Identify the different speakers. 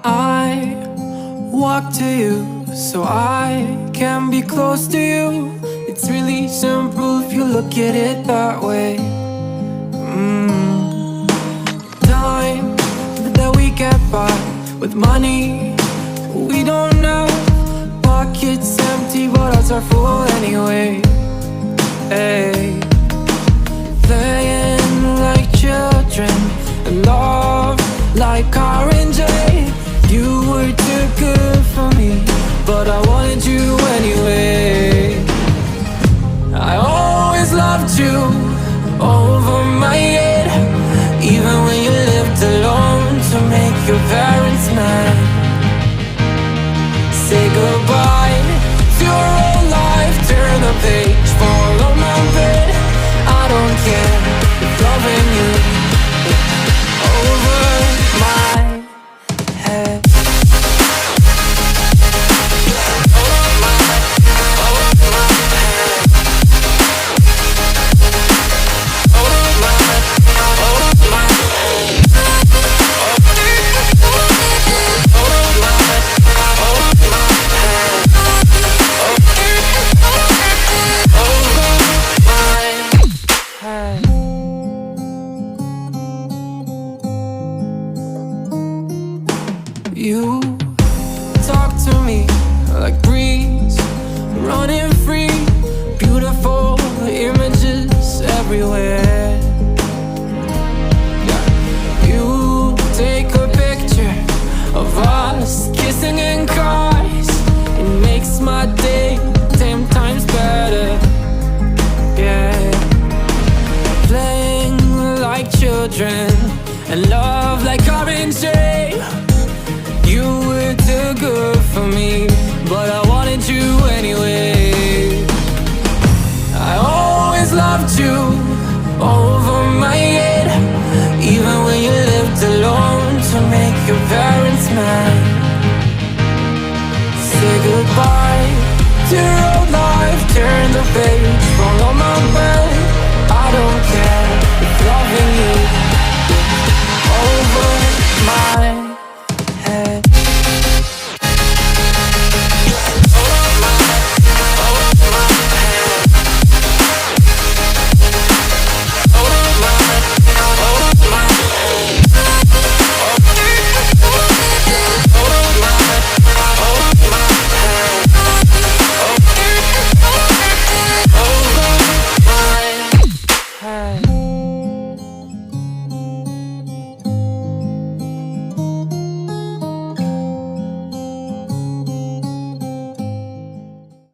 Speaker 1: I walk to you so I can be close to you. It's really simple if you look at it that way. Time that we get by with money we don't have. Pockets empty but hearts are full anyway. Hey, playing like children and love like R&J. You were too good for me, but I wanted you anyway. I always loved you over my head, even when you lived alone to make your parents mad. Say goodbye to your old life, turn the page, follow my bed. I don't care if loving you over my head. You talk to me like breeze, running free, beautiful images everywhere. Yeah. You take a picture of us kissing in cars, it makes my day 10 times better. Yeah, playing like children and love like R&J. You were too good for me, but I wanted you anyway. I always loved you over my head, even when you lived alone to make your parents mad. Say goodbye to your old life, turn the page, follow my bed.